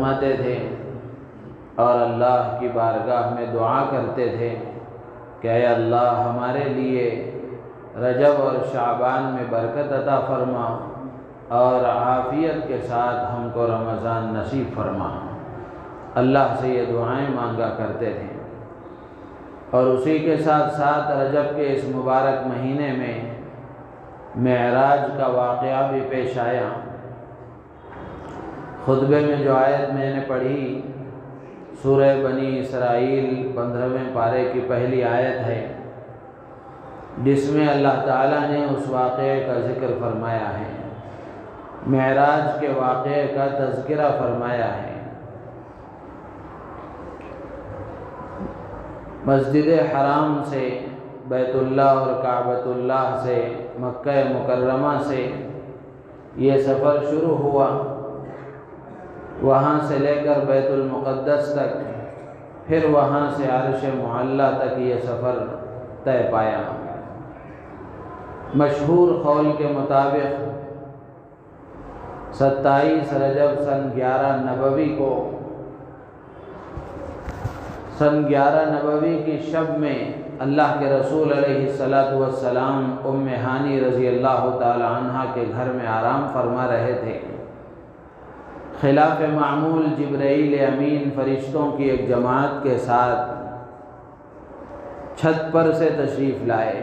فرماتے تھے اور اللہ کی بارگاہ میں دعا کرتے تھے کہ اے اللہ ہمارے لیے رجب اور شعبان میں برکت عطا فرما اور عافیت کے ساتھ ہم کو رمضان نصیب فرما۔ اللہ سے یہ دعائیں مانگا کرتے تھے۔ اور اسی کے ساتھ ساتھ رجب کے اس مبارک مہینے میں معراج کا واقعہ بھی پیش آیا۔ خطبے میں جو آیت میں نے پڑھی سورہ بنی اسرائیل 15ویں پارے کی پہلی آیت ہے، جس میں اللہ تعالیٰ نے اس واقعے کا ذکر فرمایا ہے، معراج کے واقعے کا تذکرہ فرمایا ہے۔ مسجد حرام سے، بیت اللہ اور کعبۃ اللہ سے، مکہ مکرمہ سے یہ سفر شروع ہوا، وہاں سے لے کر بیت المقدس تک، پھر وہاں سے عرش معلیٰ تک یہ سفر طے پایا۔ مشہور قول کے مطابق 27 رجب سن 11 نبوی کو، سن 11 نبوی کی شب میں اللہ کے رسول علیہ السلام ام ہانی رضی اللہ تعالی عنہ کے گھر میں آرام فرما رہے تھے۔ خلاف معمول جبرائیل امین فرشتوں کی ایک جماعت کے ساتھ چھت پر سے تشریف لائے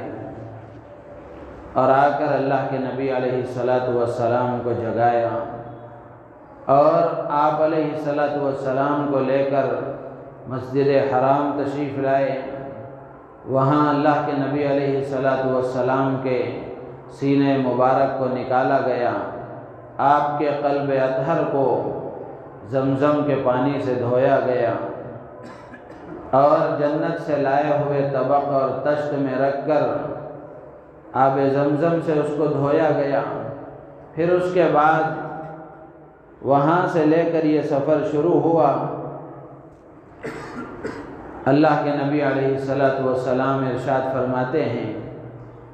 اور آ کر اللہ کے نبی علیہ السلام کو جگایا اور آپ علیہ السلام کو لے کر مسجد حرام تشریف لائے۔ وہاں اللہ کے نبی علیہ السلام کے سینے مبارک کو نکالا گیا، آپ کے قلب اطہر کو زمزم کے پانی سے دھویا گیا اور جنت سے لائے ہوئے طبق اور طشت میں رکھ کر آب زمزم سے اس کو دھویا گیا۔ پھر اس کے بعد وہاں سے لے کر یہ سفر شروع ہوا۔ اللہ کے نبی علیہ السلام ارشاد فرماتے ہیں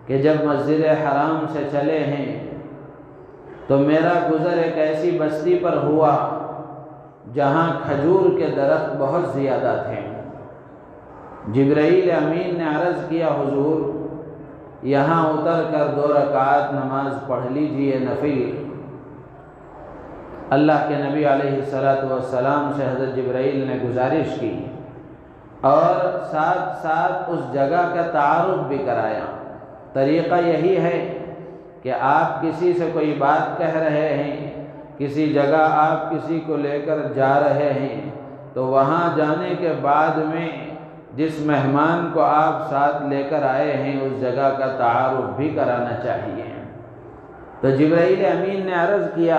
کہ جب مسجد حرام سے چلے ہیں تو میرا گزر ایک ایسی بستی پر ہوا جہاں کھجور کے درخت بہت زیادہ تھے۔ جبرائیل امین نے عرض کیا حضور یہاں اتر کر 2 رکعات نماز پڑھ لیجئے نفل۔ اللہ کے نبی علیہ السلام سے حضرت جبرائیل نے گزارش کی اور ساتھ ساتھ اس جگہ کا تعارف بھی کرایا۔ طریقہ یہی ہے کہ آپ کسی سے کوئی بات کہہ رہے ہیں، کسی جگہ آپ کسی کو لے کر جا رہے ہیں، تو وہاں جانے کے بعد میں جس مہمان کو آپ ساتھ لے کر آئے ہیں اس جگہ کا تعارف بھی کرانا چاہیے۔ تو جبرائیل امین نے عرض کیا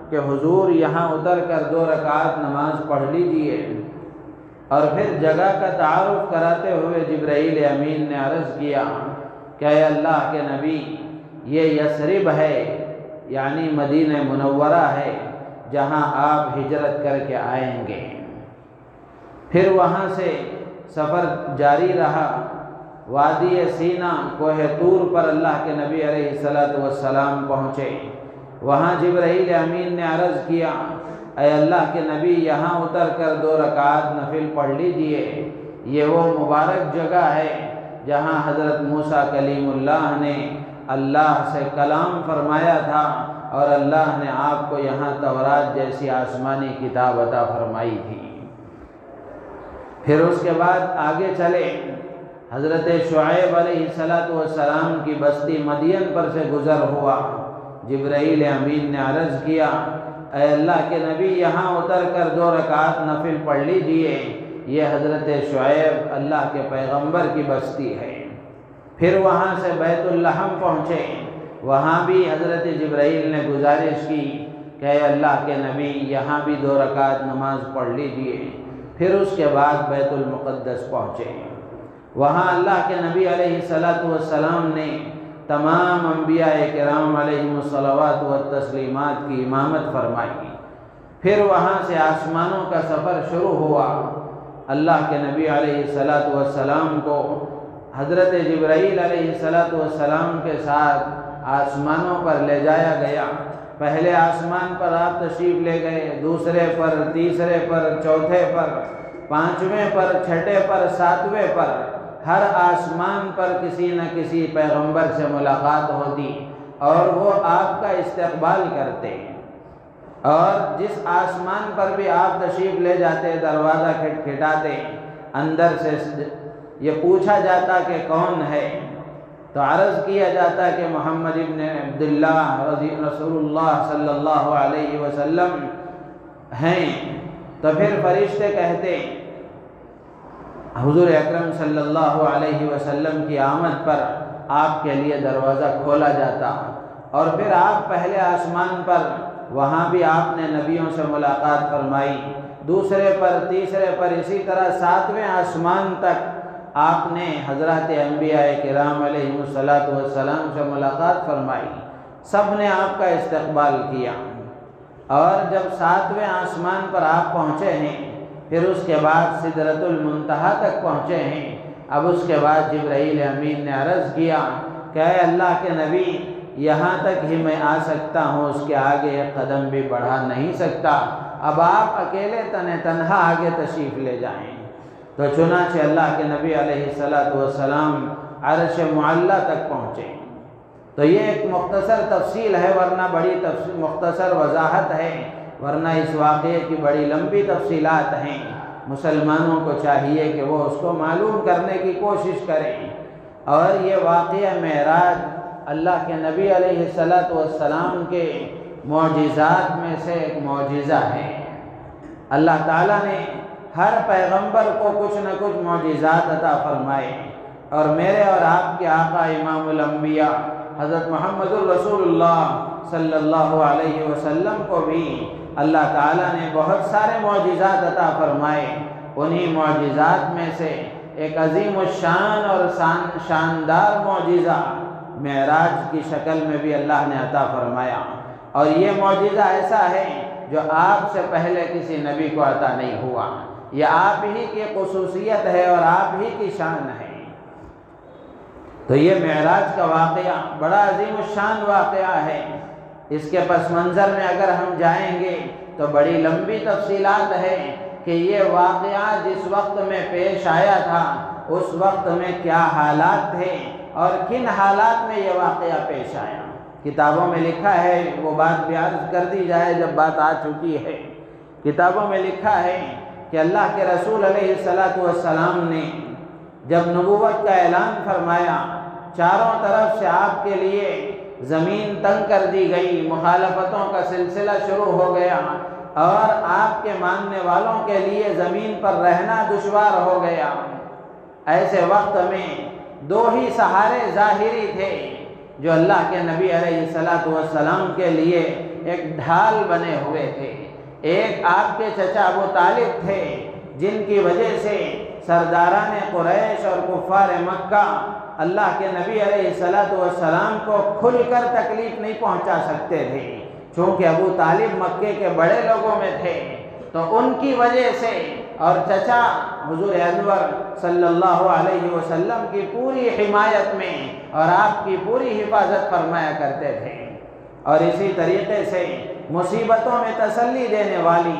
کہ حضور یہاں اتر کر 2 رکعات نماز پڑھ لیجئے، اور پھر جگہ کا تعارف کراتے ہوئے جبرائیل امین نے عرض کیا کہ اے اللہ کے نبی یہ یثرب ہے، یعنی مدینہ منورہ ہے جہاں آپ ہجرت کر کے آئیں گے۔ پھر وہاں سے سفر جاری رہا۔ وادی سینا کوہ طور پر اللہ کے نبی علیہ السلام پہنچے۔ وہاں جبرائیل امین نے عرض کیا اے اللہ کے نبی یہاں اتر کر 2 رکعات نفل پڑھ لیجئے، یہ وہ مبارک جگہ ہے جہاں حضرت موسیٰ کلیم اللہ نے اللہ سے کلام فرمایا تھا اور اللہ نے آپ کو یہاں تورات جیسی آسمانی کتاب عطا فرمائی تھی۔ پھر اس کے بعد آگے چلے، حضرت شعیب علیہ السلام کی بستی مدین پر سے گزر ہوا۔ جبرائیل امین نے عرض کیا اے اللہ کے نبی یہاں اتر کر 2 رکعات نفل پڑھ لیجئے، یہ حضرت شعیب اللہ کے پیغمبر کی بستی ہے۔ پھر وہاں سے بیت اللحم پہنچے، وہاں بھی حضرت جبرائیل نے گزارش کی کہ اے اللہ کے نبی یہاں بھی 2 رکعات نماز پڑھ لیجئے۔ پھر اس کے بعد بیت المقدس پہنچے، وہاں اللہ کے نبی علیہ السلام نے تمام انبیاء کرام علیہم الصلوات والتسلیمات کی امامت فرمائی۔ پھر وہاں سے آسمانوں کا سفر شروع ہوا۔ اللہ کے نبی علیہ السلام کو حضرت جبرائیل علیہ السلام کے ساتھ آسمانوں پر لے جایا گیا۔ پہلے آسمان پر آپ تشریف لے گئے، دوسرے پر، تیسرے پر، چوتھے پر، پانچویں پر، چھٹے پر، ساتویں پر، ہر آسمان پر کسی نہ کسی پیغمبر سے ملاقات ہوتی اور وہ آپ کا استقبال کرتے، اور جس آسمان پر بھی آپ تشریف لے جاتے دروازہ کھٹکھٹاتے، اندر سے یہ پوچھا جاتا کہ کون ہے، تو عرض کیا جاتا کہ محمد ابن عبداللہ رسول اللہ صلی اللہ علیہ وسلم ہیں، تو پھر فرشتے کہتے حضور اکرم صلی اللہ علیہ وسلم کی آمد پر آپ کے لیے دروازہ کھولا جاتا، اور پھر آپ پہلے آسمان پر، وہاں بھی آپ نے نبیوں سے ملاقات فرمائی، دوسرے پر، تیسرے پر، اسی طرح ساتویں آسمان تک آپ نے حضرات انبیاء کرام علیہ السلام سے ملاقات فرمائی، سب نے آپ کا استقبال کیا، اور جب ساتویں آسمان پر آپ پہنچے ہیں، پھر اس کے بعد سدرۃ المنتہا تک پہنچے ہیں، اب اس کے بعد جبرائیل امین نے عرض کیا کہ اے اللہ کے نبی، یہاں تک ہی میں آ سکتا ہوں، اس کے آگے ایک قدم بھی بڑھا نہیں سکتا، اب آپ اکیلے تنہا آگے تشریف لے جائیں۔ تو چنانچہ اللہ کے نبی علیہ السلام عرش معلیٰ تک پہنچے۔ تو یہ ایک مختصر تفصیل ہے، ورنہ بڑی مختصر وضاحت ہے، ورنہ اس واقعے کی بڑی لمبی تفصیلات ہیں، مسلمانوں کو چاہیے کہ وہ اس کو معلوم کرنے کی کوشش کریں۔ اور یہ واقعہ معراج اللہ کے نبی علیہ السلام کے معجزات میں سے ایک معجزہ ہے۔ اللہ تعالیٰ نے ہر پیغمبر کو کچھ نہ کچھ معجزات عطا فرمائے، اور میرے اور آپ کے آقا امام الانبیاء حضرت محمد الرسول اللہ صلی اللہ علیہ وسلم کو بھی اللہ تعالیٰ نے بہت سارے معجزات عطا فرمائے۔ انہی معجزات میں سے ایک عظیم الشان اور شاندار معجزہ معراج کی شکل میں بھی اللہ نے عطا فرمایا، اور یہ معجزہ ایسا ہے جو آپ سے پہلے کسی نبی کو عطا نہیں ہوا، یہ آپ ہی کی خصوصیت ہے اور آپ ہی کی شان ہے۔ تو یہ معراج کا واقعہ بڑا عظیم الشان واقعہ ہے، اس کے پس منظر میں اگر ہم جائیں گے تو بڑی لمبی تفصیلات ہے کہ یہ واقعہ جس وقت میں پیش آیا تھا اس وقت میں کیا حالات تھے اور کن حالات میں یہ واقعہ پیش آیا۔ کتابوں میں لکھا ہے، وہ بات بھی عرض کر دی جائے جب بات آ چکی ہے، کتابوں میں لکھا ہے کہ اللہ کے رسول علیہ السلام نے جب نبوت کا اعلان فرمایا، چاروں طرف سے آپ کے لیے زمین تنگ کر دی گئی، مخالفتوں کا سلسلہ شروع ہو گیا، اور آپ کے ماننے والوں کے لیے زمین پر رہنا دشوار ہو گیا۔ ایسے وقت میں دو ہی سہارے ظاہری تھے جو اللہ کے نبی علیہ السلام کے لیے ایک ڈھال بنے ہوئے تھے۔ ایک آپ کے چچا ابو طالب تھے، جن کی وجہ سے سرداران قریش اور کفار مکہ اللہ کے نبی علیہ السلام کو کھل کر تکلیف نہیں پہنچا سکتے تھے، چونکہ ابو طالب مکے کے بڑے لوگوں میں تھے، تو ان کی وجہ سے اور چچا حضور انور صلی اللہ علیہ وسلم کی پوری حمایت میں اور آپ کی پوری حفاظت فرمایا کرتے تھے، اور اسی طریقے سے مصیبتوں میں تسلی دینے والی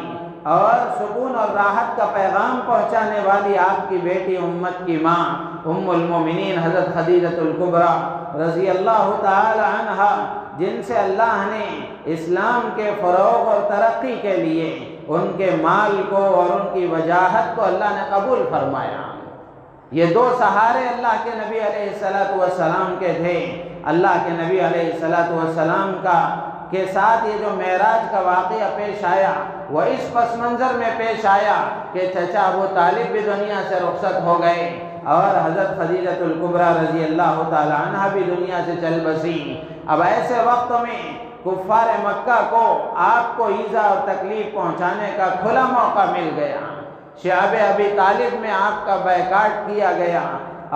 اور سکون اور راحت کا پیغام پہنچانے والی آپ کی بیٹی امت کی ماں ام المومنین حضرت خدیجہ الکبریٰ رضی اللہ تعالی عنہا، جن سے اللہ نے اسلام کے فروغ اور ترقی کے لیے ان کے مال کو اور ان کی وجاہت کو اللہ نے قبول فرمایا۔ یہ دو سہارے اللہ کے نبی علیہ السلام کے تھے۔ اللہ کے نبی علیہ السلام کے ساتھ یہ جو معراج کا واقعہ پیش آیا وہ اس پس منظر میں پیش آیا کہ چچا ابو طالب بھی دنیا سے رخصت ہو گئے اور حضرت خدیجہ الکبریٰ رضی اللہ تعالی عنہا بھی دنیا سے چل بسی۔ اب ایسے وقت میں کفار مکہ کو آپ کو ایذا اور تکلیف پہنچانے کا کھلا موقع مل گیا، شعب ابی طالب میں آپ کا بائیکاٹ کیا گیا،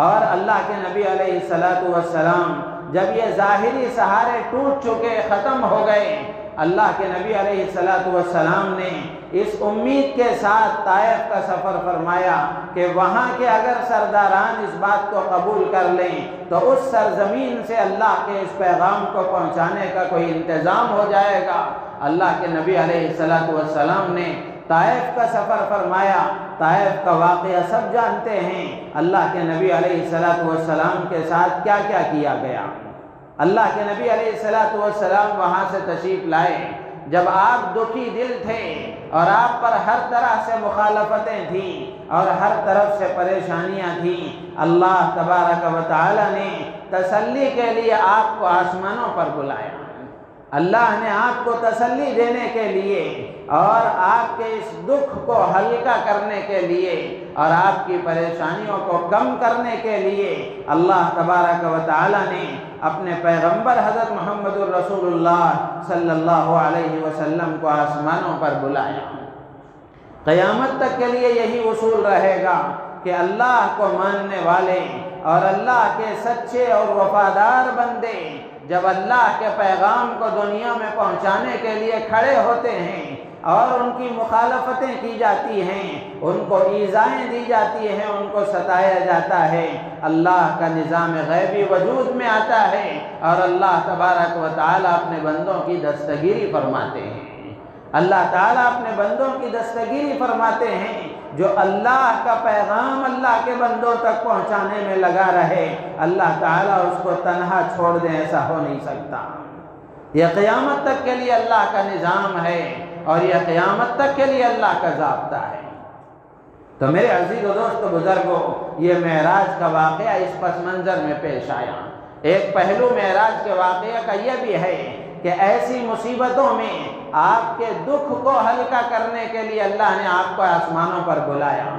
اور اللہ کے نبی علیہ السلام جب یہ ظاہری سہارے ٹوٹ چکے، ختم ہو گئے، اللہ کے نبی علیہ السلام نے اس امید کے ساتھ طائف کا سفر فرمایا کہ وہاں کے اگر سرداران اس بات کو قبول کر لیں تو اس سرزمین سے اللہ کے اس پیغام کو پہنچانے کا کوئی انتظام ہو جائے گا۔ اللہ کے نبی علیہ السلام نے طائف کا سفر فرمایا۔ طائف کا واقعہ سب جانتے ہیں، اللہ کے نبی علیہ السلام کے ساتھ کیا کیا کیا گیا۔ اللہ کے نبی علیہ السلام وہاں سے تشریف لائے جب آپ دکھی دل تھے اور آپ پر ہر طرح سے مخالفتیں تھیں اور ہر طرف سے پریشانیاں تھیں۔ اللہ تبارک و تعالی نے تسلی کے لیے آپ کو آسمانوں پر بلایا۔ اللہ نے آپ کو تسلی دینے کے لیے اور آپ کے اس دکھ کو ہلکا کرنے کے لیے اور آپ کی پریشانیوں کو کم کرنے کے لیے اللہ تبارک و تعالی نے اپنے پیغمبر حضرت محمد الرسول اللہ صلی اللہ علیہ وسلم کو آسمانوں پر بلایا۔ قیامت تک کے لیے یہی اصول رہے گا کہ اللہ کو ماننے والے اور اللہ کے سچے اور وفادار بندے جب اللہ کے پیغام کو دنیا میں پہنچانے کے لیے کھڑے ہوتے ہیں اور ان کی مخالفتیں کی جاتی ہیں، ان کو ایذائیں دی جاتی ہیں، ان کو ستایا جاتا ہے، اللہ کا نظام غیبی وجود میں آتا ہے اور اللہ تبارک و تعالی اپنے بندوں کی دستگیری فرماتے ہیں۔ اللہ تعالیٰ اپنے بندوں کی دستگیری فرماتے ہیں۔ جو اللہ کا پیغام اللہ کے بندوں تک پہنچانے میں لگا رہے، اللہ تعالیٰ اس کو تنہا چھوڑ دیں، ایسا ہو نہیں سکتا۔ یہ قیامت تک کے لیے اللہ کا نظام ہے اور یہ قیامت تک کے لیے اللہ کا ضابطہ ہے۔ تو میرے عزیز و دوست بزرگوں، یہ معراج کا واقعہ اس پس منظر میں پیش آیا۔ ایک پہلو معراج کے واقعہ کا یہ بھی ہے کہ ایسی مصیبتوں میں آپ کے دکھ کو ہلکا کرنے کے لیے اللہ نے آپ کو آسمانوں پر بلایا،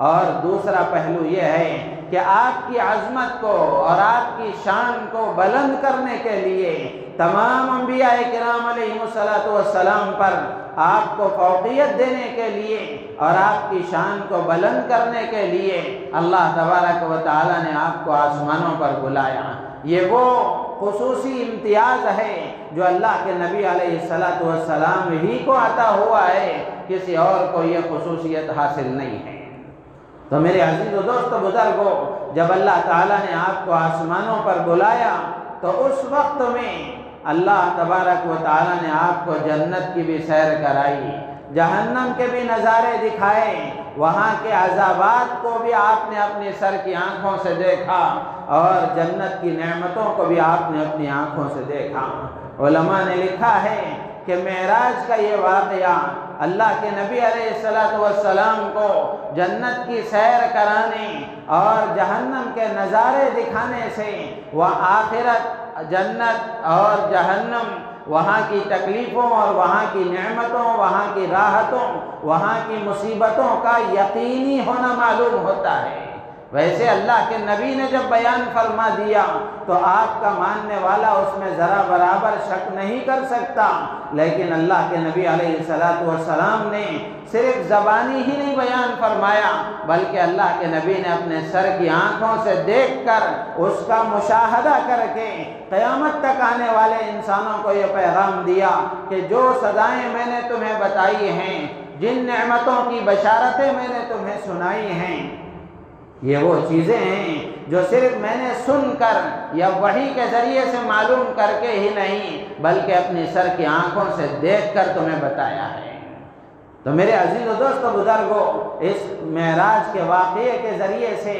اور دوسرا پہلو یہ ہے کہ آپ کی عظمت کو اور آپ کی شان کو بلند کرنے کے لیے تمام انبیاء کرام علیہ السلام پر آپ کو فوقیت دینے کے لیے اور آپ کی شان کو بلند کرنے کے لیے اللہ تبارک و تعالی نے آپ کو آسمانوں پر بلایا۔ یہ وہ خصوصی امتیاز ہے جو اللہ کے نبی علیہ السلام ہی کو عطا ہوا ہے، کسی اور کو یہ خصوصیت حاصل نہیں ہے۔ تو میرے عزیز و دوست بزرگوں، جب اللہ تعالیٰ نے آپ کو آسمانوں پر بلایا تو اس وقت میں اللہ تبارک و تعالیٰ نے آپ کو جنت کی بھی سیر کرائی، جہنم کے بھی نظارے دکھائے، وہاں کے عذابات کو بھی آپ نے اپنی سر کی آنکھوں سے دیکھا اور جنت کی نعمتوں کو بھی آپ نے اپنی آنکھوں سے دیکھا۔ علماء نے لکھا ہے کہ معراج کا یہ واقعہ اللہ کے نبی علیہ السلام کو جنت کی سیر کرانے اور جہنم کے نظارے دکھانے سے وہ آخرت، جنت اور جہنم، وہاں کی تکلیفوں اور وہاں کی نعمتوں، وہاں کی راحتوں، وہاں کی مصیبتوں کا یقینی ہونا معلوم ہوتا ہے۔ ویسے اللہ کے نبی نے جب بیان فرما دیا تو آپ کا ماننے والا اس میں ذرا برابر شک نہیں کر سکتا، لیکن اللہ کے نبی علیہ السلام نے صرف زبانی ہی نہیں بیان فرمایا، بلکہ اللہ کے نبی نے اپنے سر کی آنکھوں سے دیکھ کر اس کا مشاہدہ کر کے قیامت تک آنے والے انسانوں کو یہ پیغام دیا کہ جو سزائیں میں نے تمہیں بتائی ہیں، جن نعمتوں کی بشارتیں میں نے تمہیں سنائی ہیں، یہ وہ چیزیں ہیں جو صرف میں نے سن کر یا وحی کے ذریعے سے معلوم کر کے ہی نہیں بلکہ اپنی سر کی آنکھوں سے دیکھ کر تمہیں بتایا ہے۔ تو میرے عزیز و دوست بزرگوں، اس معراج کے واقعے کے ذریعے سے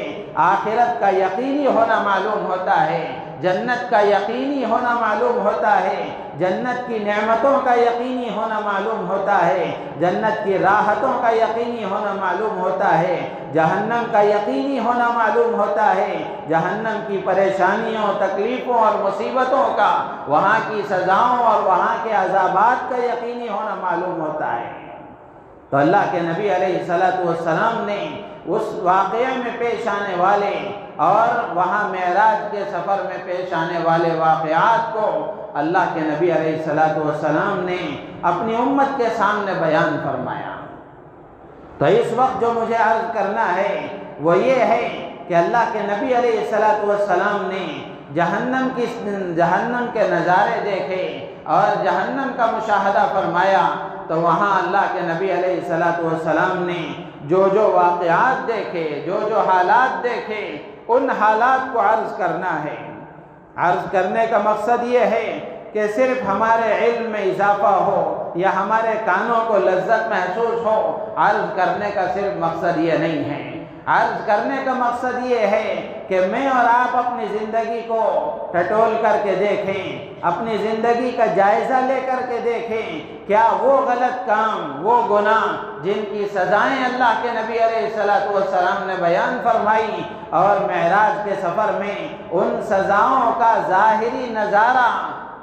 آخرت کا یقینی ہونا معلوم ہوتا ہے، جنت کا یقینی ہونا معلوم ہوتا ہے، جنت کی نعمتوں کا یقینی ہونا معلوم ہوتا ہے، جنت کی راحتوں کا یقینی ہونا معلوم ہوتا ہے، جہنم کا یقینی ہونا معلوم ہوتا ہے، جہنم کی پریشانیوں، تکلیفوں اور مصیبتوں کا، وہاں کی سزاؤں اور وہاں کے عذابات کا یقینی ہونا معلوم ہوتا ہے۔ تو اللہ کے نبی علیہ السلام نے اس واقعے میں پیش آنے والے اور وہاں معراج کے سفر میں پیش آنے والے واقعات کو اللہ کے نبی علیہ السلام نے اپنی امت کے سامنے بیان فرمایا۔ تو اس وقت جو مجھے عرض کرنا ہے وہ یہ ہے کہ اللہ کے نبی علیہ السلام نے جہنم کے نظارے دیکھے اور جہنم کا مشاہدہ فرمایا تو وہاں اللہ کے نبی علیہ الصلوۃ والسلام نے جو جو واقعات دیکھے، جو جو حالات دیکھے، ان حالات کو عرض کرنا ہے۔ عرض کرنے کا مقصد یہ ہے کہ صرف ہمارے علم میں اضافہ ہو یا ہمارے کانوں کو لذت محسوس ہو، عرض کرنے کا صرف مقصد یہ نہیں ہے۔ عرض کرنے کا مقصد یہ ہے کہ میں اور آپ اپنی زندگی کو ٹٹول کر کے دیکھیں، اپنی زندگی کا جائزہ لے کر کے دیکھیں، کیا وہ غلط کام، وہ گناہ جن کی سزائیں اللہ کے نبی علیہ الصلوۃ والسلام نے بیان فرمائی اور معراج کے سفر میں ان سزاؤں کا ظاہری نظارہ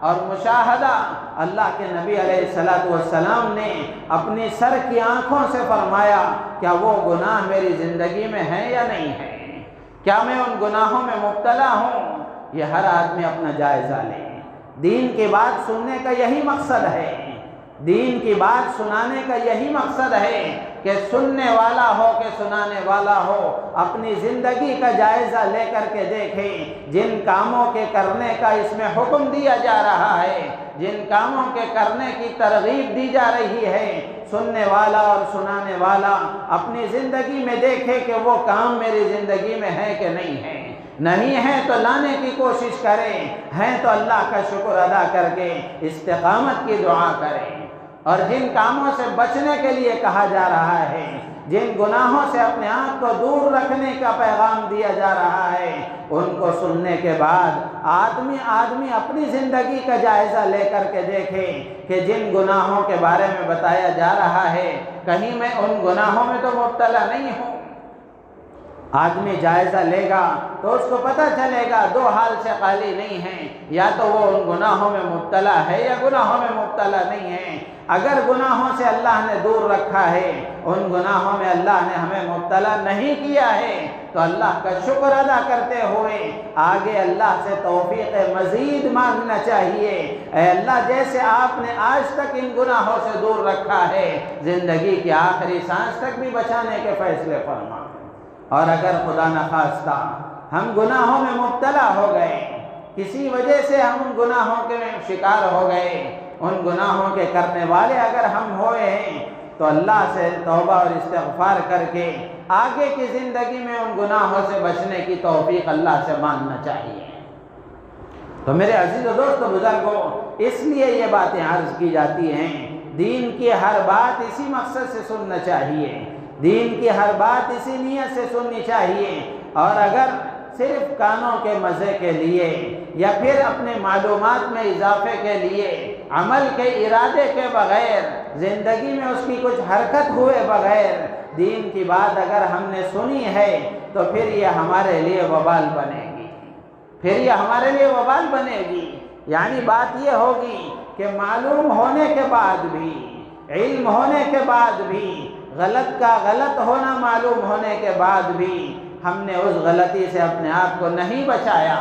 اور مشاہدہ اللہ کے نبی علیہ الصلوۃ والسلام نے اپنی سر کی آنکھوں سے فرمایا، کیا وہ گناہ میری زندگی میں ہیں یا نہیں ہیں؟ کیا میں ان گناہوں میں مبتلا ہوں؟ یہ ہر آدمی اپنا جائزہ لے۔ دین کی بات سننے کا یہی مقصد ہے، دین کی بات سنانے کا یہی مقصد ہے کہ سننے والا ہو کہ سنانے والا ہو اپنی زندگی کا جائزہ لے کر کے دیکھیں، جن کاموں کے کرنے کا اس میں حکم دیا جا رہا ہے، جن کاموں کے کرنے کی ترغیب دی جا رہی ہے، سننے والا اور سنانے والا اپنی زندگی میں دیکھے کہ وہ کام میری زندگی میں ہے کہ نہیں ہے۔ نہیں ہے تو لانے کی کوشش کریں، ہیں تو اللہ کا شکر ادا کر کے استقامت کی دعا کریں۔ اور جن کاموں سے بچنے کے لیے کہا جا رہا ہے، جن گناہوں سے اپنے آپ کو دور رکھنے کا پیغام دیا جا رہا ہے، ان کو سننے کے بعد آدمی اپنی زندگی کا جائزہ لے کر کے دیکھے کہ جن گناہوں کے بارے میں بتایا جا رہا ہے کہیں میں ان گناہوں میں تو مبتلا نہیں ہوں۔ آدمی جائزہ لے گا تو اس کو پتہ چلے گا دو حال سے خالی نہیں ہیں، یا تو وہ ان گناہوں میں مبتلا ہے یا گناہوں میں مبتلا نہیں ہے۔ اگر گناہوں سے اللہ نے دور رکھا ہے، ان گناہوں میں اللہ نے ہمیں مبتلا نہیں کیا ہے، تو اللہ کا شکر ادا کرتے ہوئے آگے اللہ سے توفیق مزید مانگنا چاہیے۔ اے اللہ، جیسے آپ نے آج تک ان گناہوں سے دور رکھا ہے، زندگی کی آخری سانس تک بھی بچانے کے فیصلے فرما۔ اور اگر خدا نخواستہ ہم گناہوں میں مبتلا ہو گئے، کسی وجہ سے ہم ان گناہوں کے شکار ہو گئے، ان گناہوں کے کرنے والے اگر ہم ہوئے ہیں، تو اللہ سے توبہ اور استغفار کر کے آگے کی زندگی میں ان گناہوں سے بچنے کی توفیق اللہ سے مانگنا چاہیے۔ تو میرے عزیز و دوست و بزرگوں، اس لیے یہ باتیں عرض کی جاتی ہیں، دین کی ہر بات اسی مقصد سے سننا چاہیے، دین کی ہر بات اسی نیت سے سننی چاہیے۔ اور اگر صرف کانوں کے مزے کے لیے یا پھر اپنے معلومات میں اضافے کے لیے، عمل کے ارادے کے بغیر، زندگی میں اس کی کچھ حرکت ہوئے بغیر دین کی بات اگر ہم نے سنی ہے، تو پھر یہ ہمارے لیے وبال بنے گی، پھر یہ ہمارے لیے وبال بنے گی۔ یعنی بات یہ ہوگی کہ معلوم ہونے کے بعد بھی، علم ہونے کے بعد بھی، غلط کا غلط ہونا معلوم ہونے کے بعد بھی ہم نے اس غلطی سے اپنے آپ کو نہیں بچایا،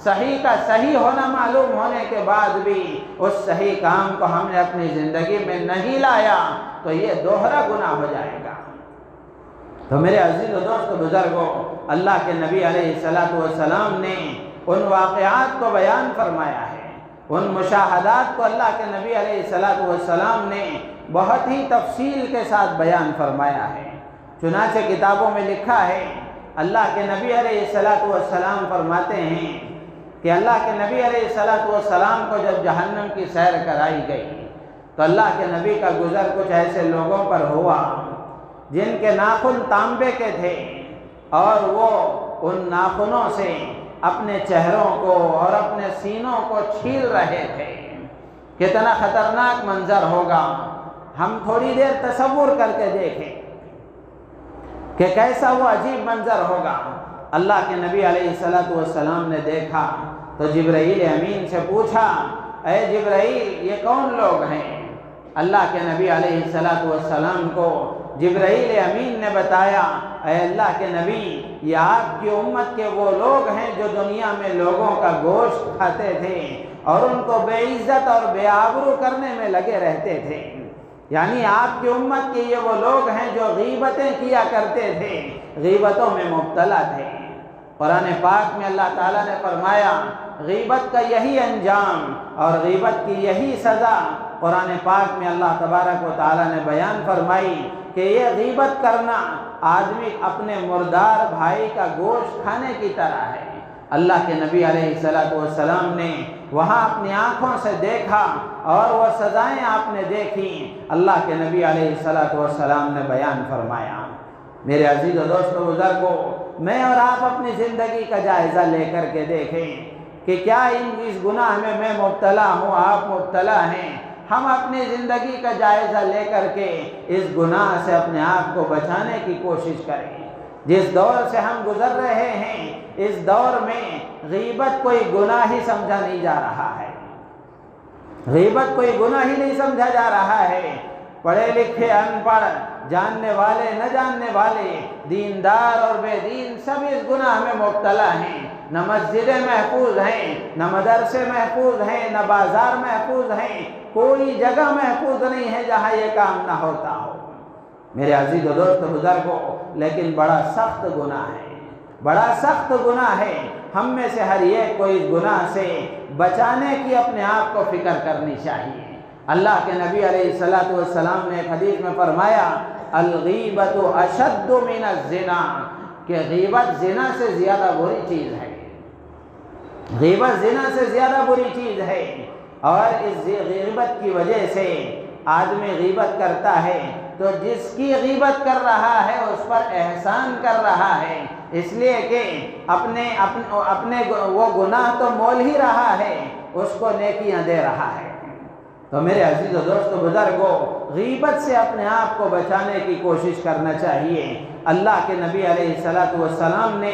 صحیح کا صحیح ہونا معلوم ہونے کے بعد بھی اس صحیح کام کو ہم نے اپنی زندگی میں نہیں لایا، تو یہ دوہرا گناہ ہو جائے گا۔ تو میرے عزیز و دوست و بزرگوں، اللہ کے نبی علیہ الصلوۃ والسلام نے ان واقعات کو بیان فرمایا ہے، ان مشاہدات کو اللہ کے نبی علیہ الصلوۃ والسلام نے بہت ہی تفصیل کے ساتھ بیان فرمایا ہے۔ چنانچہ کتابوں میں لکھا ہے، اللہ کے نبی علیہ الصلوۃ والسلام فرماتے ہیں کہ اللہ کے نبی علیہ الصلوۃ والسلام کو جب جہنم کی سیر کرائی گئی تو اللہ کے نبی کا گزر کچھ ایسے لوگوں پر ہوا جن کے ناخن تانبے کے تھے، اور وہ ان ناخنوں سے اپنے چہروں کو اور اپنے سینوں کو چھیل رہے تھے۔ کتنا خطرناک منظر ہوگا، ہم تھوڑی دیر تصور کر کے دیکھیں کہ کیسا وہ عجیب منظر ہوگا۔ اللہ کے نبی علیہ الصلوۃ والسلام نے دیکھا تو جبرائیل امین سے پوچھا، اے جبرائیل، یہ کون لوگ ہیں؟ اللہ کے نبی علیہ الصلوۃ والسلام کو جبرائیل امین نے بتایا، اے اللہ کے نبی، یہ آپ کی امت کے وہ لوگ ہیں جو دنیا میں لوگوں کا گوشت کھاتے تھے اور ان کو بے عزت اور بے آبرو کرنے میں لگے رہتے تھے۔ یعنی آپ کی امت کے یہ وہ لوگ ہیں جو غیبتیں کیا کرتے تھے، غیبتوں میں مبتلا تھے۔ قرآن پاک میں اللہ تعالیٰ نے فرمایا غیبت کا یہی انجام اور غیبت کی یہی سزا قرآن پاک میں اللہ تبارک و تعالیٰ نے بیان فرمائی کہ یہ غیبت کرنا آدمی اپنے مردار بھائی کا گوشت کھانے کی طرح ہے۔ اللہ کے نبی علیہ السلام نے وہاں اپنی آنکھوں سے دیکھا اور وہ سزائیں آپ نے دیکھی، اللہ کے نبی علیہ السلام نے بیان فرمایا۔ میرے عزیز و دوست و بزرگوں، میں اور آپ اپنی زندگی کا جائزہ لے کر کے دیکھیں کہ کیا اس گناہ میں مبتلا ہوں، آپ مبتلا ہیں۔ ہم اپنی زندگی کا جائزہ لے کر کے اس گناہ سے اپنے آپ کو بچانے کی کوشش کریں۔ جس دور سے ہم گزر رہے ہیں اس دور میں غیبت کوئی گناہ ہی سمجھا نہیں جا رہا ہے، غیبت کوئی گناہ ہی نہیں سمجھا جا رہا ہے۔ پڑھے لکھے ان پڑھ، جاننے والے نہ جاننے والے، دیندار اور بے دین سب اس گناہ میں مبتلا ہیں۔ نہ مسجدیں محفوظ ہیں، نہ مدرسے محفوظ ہیں، نہ بازار محفوظ ہیں، کوئی جگہ محفوظ نہیں ہے جہاں یہ کام نہ ہوتا ہو۔ میرے عزیز و دوست بزرگوں، لیکن بڑا سخت گناہ ہے، بڑا سخت گناہ ہے۔ ہم میں سے ہر ایک کو اس گناہ سے بچانے کی اپنے آپ کو فکر کرنی چاہیے۔ اللہ کے نبی علیہ السلام نے ایک حدیث میں فرمایا الغیبت اشد من الزنا، کہ غیبت زنا سے زیادہ بری چیز ہے، غیبت زنا سے زیادہ بری چیز ہے۔ اور اس غیبت کی وجہ سے آدمی غیبت کرتا ہے تو جس کی غیبت کر رہا ہے اس پر احسان کر رہا ہے، اس لیے کہ اپنے وہ گناہ تو مول ہی رہا ہے، اس کو نیکیاں دے رہا ہے۔ تو میرے عزیز و دوست و بزرگوں، غیبت سے اپنے آپ کو بچانے کی کوشش کرنا چاہیے۔ اللہ کے نبی علیہ السلام نے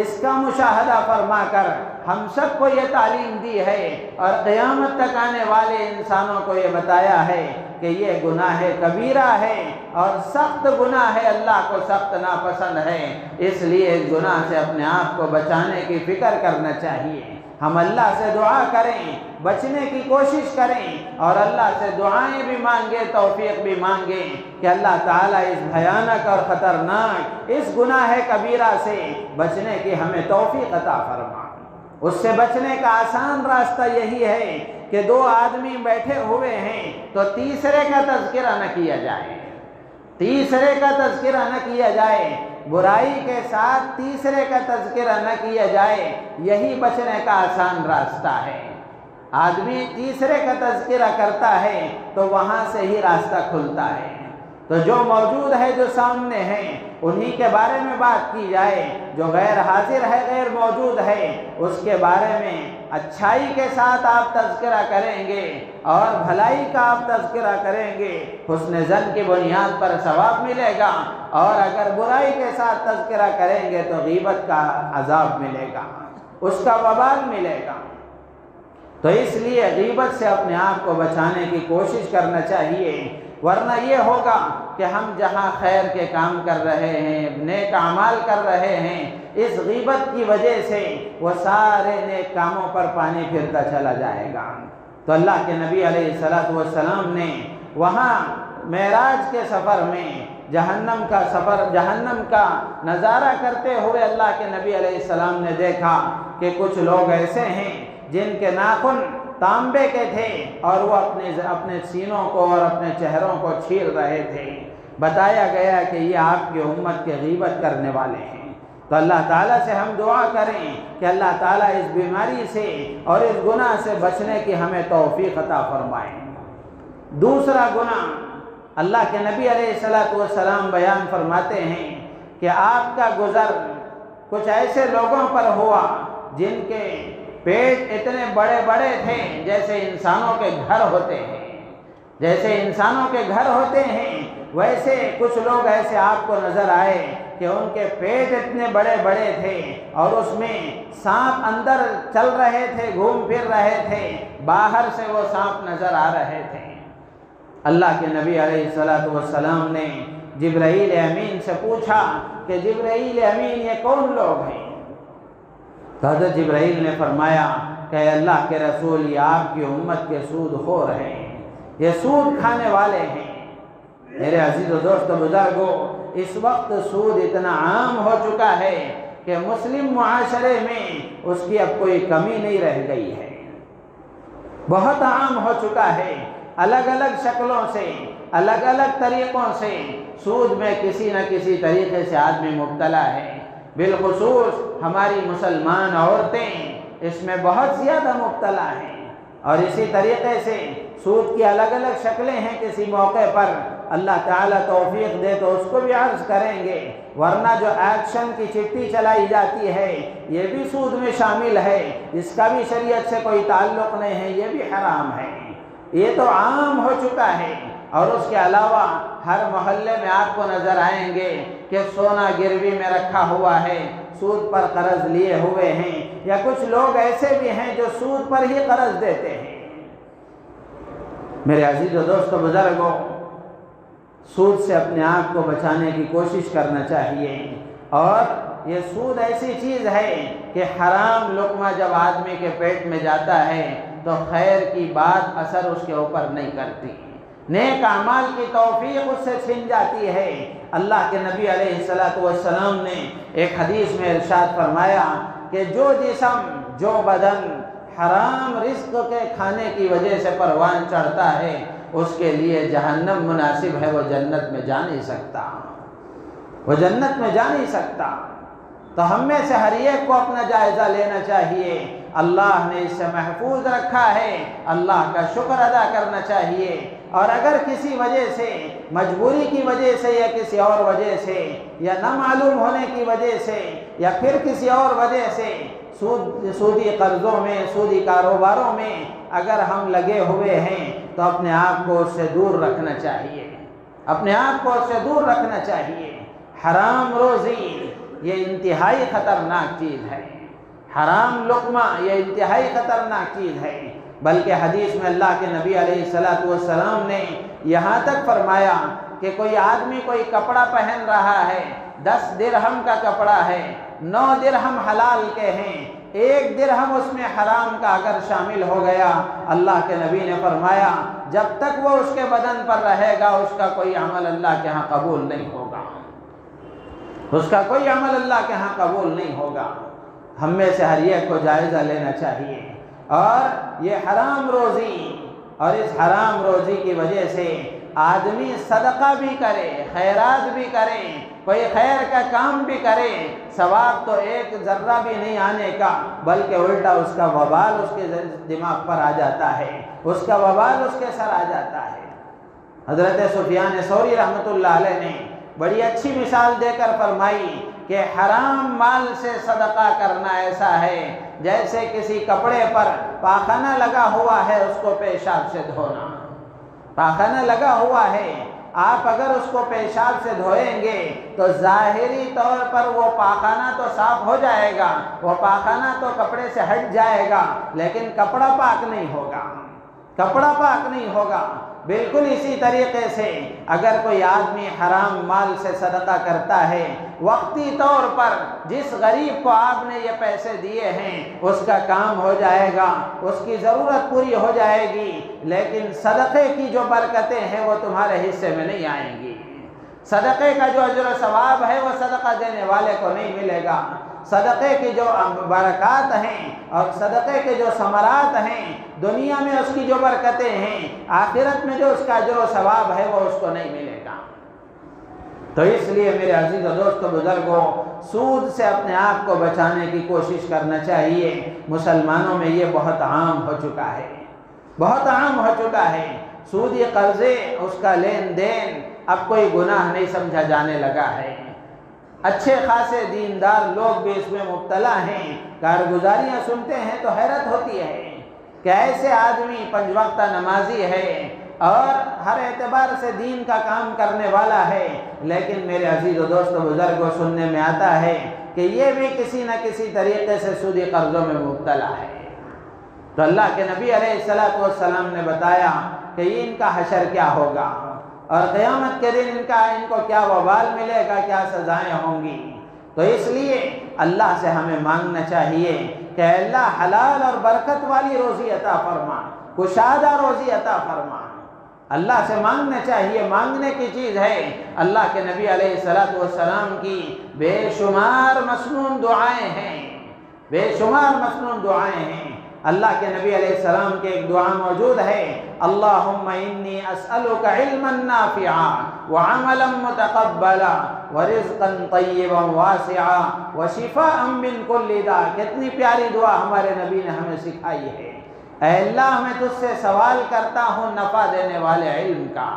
اس کا مشاہدہ فرما کر ہم سب کو یہ تعلیم دی ہے اور قیامت تک آنے والے انسانوں کو یہ بتایا ہے کہ یہ گناہ کبیرہ ہے اور سخت گناہ ہے، اللہ کو سخت ناپسند ہے۔ اس لیے اس گناہ سے اپنے آپ کو بچانے کی فکر کرنا چاہیے۔ ہم اللہ سے دعا کریں، بچنے کی کوشش کریں اور اللہ سے دعائیں بھی مانگیں، توفیق بھی مانگیں کہ اللہ تعالیٰ اس بھیانک اور خطرناک اس گناہ کبیرہ سے بچنے کی ہمیں توفیق عطا فرما۔ اس سے بچنے کا آسان راستہ یہی ہے کہ دو آدمی بیٹھے ہوئے ہیں تو تیسرے کا تذکرہ نہ کیا جائے، تیسرے کا تذکرہ نہ کیا جائے، برائی کے ساتھ تیسرے کا تذکرہ نہ کیا جائے، یہی بچنے کا آسان راستہ ہے۔ آدمی تیسرے کا تذکرہ کرتا ہے تو وہاں سے ہی راستہ کھلتا ہے۔ تو جو موجود ہے، جو سامنے ہے، انہی کے بارے میں بات کی جائے، جو غیر حاضر ہے، غیر موجود ہے، اس کے بارے میں اچھائی کے ساتھ آپ تذکرہ کریں گے اور بھلائی کا آپ تذکرہ کریں گے، حسن ظن کی بنیاد پر ثواب ملے گا، اور اگر برائی کے ساتھ تذکرہ کریں گے تو غیبت کا عذاب ملے گا، اس کا وبال ملے گا۔ تو اس لیے غیبت سے اپنے آپ کو بچانے کی کوشش کرنا چاہیے، ورنہ یہ ہوگا کہ ہم جہاں خیر کے کام کر رہے ہیں، نیک اعمال کر رہے ہیں، اس غیبت کی وجہ سے وہ سارے نیک کاموں پر پانی پھرتا چلا جائے گا۔ تو اللہ کے نبی علیہ السلام نے وہاں معراج کے سفر میں جہنم کا نظارہ کرتے ہوئے اللہ کے نبی علیہ السلام نے دیکھا کہ کچھ لوگ ایسے ہیں جن کے ناخن تانبے کے تھے اور وہ اپنے سینوں کو اور اپنے چہروں کو چھیل رہے تھے۔ بتایا گیا کہ یہ آپ کی امت کے غیبت کرنے والے ہیں۔ تو اللہ تعالیٰ سے ہم دعا کریں کہ اللہ تعالیٰ اس بیماری سے اور اس گناہ سے بچنے کی ہمیں توفیق عطا فرمائے۔ دوسرا گناہ، اللہ کے نبی علیہ السلام بیان فرماتے ہیں کہ آپ کا گزر کچھ ایسے لوگوں پر ہوا جن کے پیٹ اتنے بڑے بڑے تھے جیسے انسانوں کے گھر ہوتے ہیں، جیسے انسانوں کے گھر ہوتے ہیں ویسے کچھ لوگ ایسے آپ کو نظر آئے کہ ان کے پیٹ اتنے بڑے بڑے تھے اور اس میں سانپ اندر چل رہے تھے، گھوم پھر رہے تھے، باہر سے وہ سانپ نظر آ رہے تھے۔ اللہ کے نبی علیہ السلام نے جبرائیل امین سے پوچھا کہ جبرائیل امین یہ کون لوگ ہیں؟ تو حضرت جبرائیل نے فرمایا کہ اللہ کے رسول یہ آپ کی امت کے سود خور ہیں، یہ سود کھانے والے ہیں۔ میرے عزیز و دوست و بزرگوں، اس وقت سود اتنا عام ہو چکا ہے کہ مسلم معاشرے میں اس کی اب کوئی کمی نہیں رہ گئی ہے، بہت عام ہو چکا ہے۔ الگ الگ شکلوں سے، الگ الگ طریقوں سے سود میں کسی نہ کسی طریقے سے آدمی مبتلا ہے۔ بالخصوص ہماری مسلمان عورتیں اس میں بہت زیادہ مبتلا ہیں، اور اسی طریقے سے سود کی الگ الگ شکلیں ہیں۔ کسی موقع پر اللہ تعالیٰ توفیق دے تو اس کو بھی عرض کریں گے، ورنہ جو ایکشن کی چٹھی چلائی جاتی ہے یہ بھی سود میں شامل ہے، اس کا بھی شریعت سے کوئی تعلق نہیں ہے، یہ بھی حرام ہے، یہ تو عام ہو چکا ہے۔ اور اس کے علاوہ ہر محلے میں آپ کو نظر آئیں گے کہ سونا گروی میں رکھا ہوا ہے، سود پر قرض لیے ہوئے ہیں، یا کچھ لوگ ایسے بھی ہیں جو سود پر ہی قرض دیتے ہیں۔ میرے عزیز و دوست و بزرگوں، سود سے اپنے آپ کو بچانے کی کوشش کرنا چاہیے۔ اور یہ سود ایسی چیز ہے کہ حرام لقمہ جب آدمی کے پیٹ میں جاتا ہے تو خیر کی بات اثر اس کے اوپر نہیں کرتی، نیک اعمال کی توفیق اس سے چھن جاتی ہے۔ اللہ کے نبی علیہ السلام نے ایک حدیث میں ارشاد فرمایا کہ جو جسم، جو بدن حرام رزق کے کھانے کی وجہ سے پروان چڑھتا ہے اس کے لیے جہنم مناسب ہے، وہ جنت میں جا نہیں سکتا، وہ جنت میں جا نہیں سکتا۔ تو ہم میں سے ہر ایک کو اپنا جائزہ لینا چاہیے، اللہ نے اس سے محفوظ رکھا ہے، اللہ کا شکر ادا کرنا چاہیے۔ اور اگر کسی وجہ سے، مجبوری کی وجہ سے یا کسی اور وجہ سے، یا نہ معلوم ہونے کی وجہ سے، یا پھر کسی اور وجہ سے سودی قرضوں میں، سودی کاروباروں میں اگر ہم لگے ہوئے ہیں تو اپنے آپ کو اس سے دور رکھنا چاہیے، اپنے آپ کو اس سے دور رکھنا چاہیے۔ حرام روزی یہ انتہائی خطرناک چیز ہے، حرام لقمہ یہ انتہائی خطرناک چیز ہے۔ بلکہ حدیث میں اللہ کے نبی علیہ السلام نے یہاں تک فرمایا کہ کوئی آدمی کوئی کپڑا پہن رہا ہے، 10 درہم کا کپڑا ہے، 9 درہم حلال کے ہیں، 1 درہم اس میں حرام کا اگر شامل ہو گیا، اللہ کے نبی نے فرمایا جب تک وہ اس کے بدن پر رہے گا اس کا کوئی عمل اللہ کے ہاں قبول نہیں ہوگا، اس کا کوئی عمل اللہ کے ہاں قبول نہیں ہوگا۔ ہم میں سے ہر ایک کو جائزہ لینا چاہیے۔ اور یہ حرام روزی، اور اس حرام روزی کی وجہ سے آدمی صدقہ بھی کرے، خیرات بھی کرے، کوئی خیر کا کام بھی کرے، ثواب تو ایک ذرہ بھی نہیں آنے کا، بلکہ الٹا اس کا وبال اس کے دماغ پر آ جاتا ہے، اس کا وبال اس کے سر آ جاتا ہے۔ حضرت سفیان ثوری رحمۃ اللہ علیہ نے بڑی اچھی مثال دے کر فرمائی کہ حرام مال سے صدقہ کرنا ایسا ہے جیسے کسی کپڑے پر پاخانہ لگا ہوا ہے، اس کو پیشاب سے دھونا۔ پاخانہ لگا ہوا ہے، آپ اگر اس کو پیشاب سے دھوئیں گے تو ظاہری طور پر وہ پاخانہ تو صاف ہو جائے گا، وہ پاخانہ تو کپڑے سے ہٹ جائے گا، لیکن کپڑا پاک نہیں ہوگا، کپڑا پاک نہیں ہوگا۔ بالکل اسی طریقے سے اگر کوئی آدمی حرام مال سے صدقہ کرتا ہے، وقتی طور پر جس غریب کو آپ نے یہ پیسے دیے ہیں اس کا کام ہو جائے گا، اس کی ضرورت پوری ہو جائے گی، لیکن صدقے کی جو برکتیں ہیں وہ تمہارے حصے میں نہیں آئیں گی۔ صدقے کا جو اجر و ثواب ہے وہ صدقہ دینے والے کو نہیں ملے گا۔ صدقے کی جو برکات ہیں اور صدقے کے جو ثمرات ہیں، دنیا میں اس کی جو برکتیں ہیں، آخرت میں جو اس کا اجر و ثواب ہے وہ اس کو نہیں ملے گا۔ تو اس لیے میرے عزیز و دوست و بزرگوں، سود سے اپنے آپ کو بچانے کی کوشش کرنا چاہیے۔ مسلمانوں میں یہ بہت عام ہو چکا ہے، بہت عام ہو چکا ہے۔ سودی قرضے، اس کا لین دین اب کوئی گناہ نہیں سمجھا جانے لگا ہے۔ اچھے خاصے دیندار لوگ بھی اس میں مبتلا ہیں۔ کارگزاریاں سنتے ہیں تو حیرت ہوتی ہے کہ ایسے آدمی 5 وقتہ نمازی ہے اور ہر اعتبار سے دین کا کام کرنے والا ہے، لیکن میرے عزیز و دوست و بزرگوں سننے میں آتا ہے کہ یہ بھی کسی نہ کسی طریقے سے سودی قرضوں میں مبتلا ہے۔ تو اللہ کے نبی علیہ السلام نے بتایا کہ یہ ان کا حشر کیا ہوگا اور قیامت کے دن ان کو کیا وبال ملے گا، کیا سزائیں ہوں گی۔ تو اس لیے اللہ سے ہمیں مانگنا چاہیے کہ اللہ حلال اور برکت والی روزی عطا فرما، کشادہ روزی عطا فرما۔ اللہ سے مانگنا چاہیے، مانگنے کی چیز ہے۔ اللہ کے نبی علیہ السلام کی بے شمار مسنون دعائیں ہیں، بے شمار مسنون دعائیں ہیں۔ اللہ کے نبی علیہ السلام کی ایک دعا موجود ہے، اللہم انی اسألک علما نافعا وعملا متقبلا ورزقا طیبا واسعا وشفاء من کل داء۔ کتنی پیاری دعا ہمارے نبی نے ہمیں سکھائی ہے۔ اے اللہ میں تجھ سے سوال کرتا ہوں نفع دینے والے علم کا،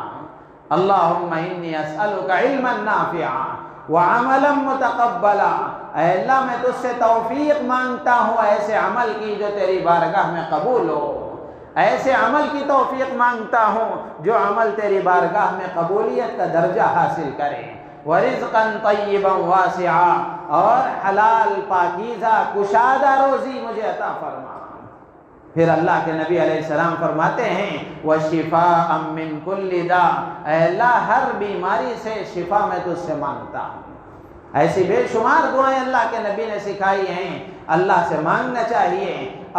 اللہم انی اسألک علما نافعا وعملا متقبلا، اے اللہ میں تجھ سے توفیق مانگتا ہوں ایسے عمل کی جو تیری بارگاہ میں قبول ہو، ایسے عمل کی توفیق مانگتا ہوں جو عمل تیری بارگاہ میں قبولیت کا درجہ حاصل کرے، ورزقا طیبا واسعا، اور حلال پاکیزہ کشادہ روزی مجھے عطا فرما۔ پھر اللہ کے نبی علیہ السلام فرماتے ہیں وَشِفَاءً مِّن كُلِّ دَاءٍ، اے اللہ ہر بیماری سے شفا میں تجھ سے مانگتا ہوں۔ ایسی بے شمار دعائیں اللہ کے نبی نے سکھائی ہیں، اللہ سے مانگنا چاہیے۔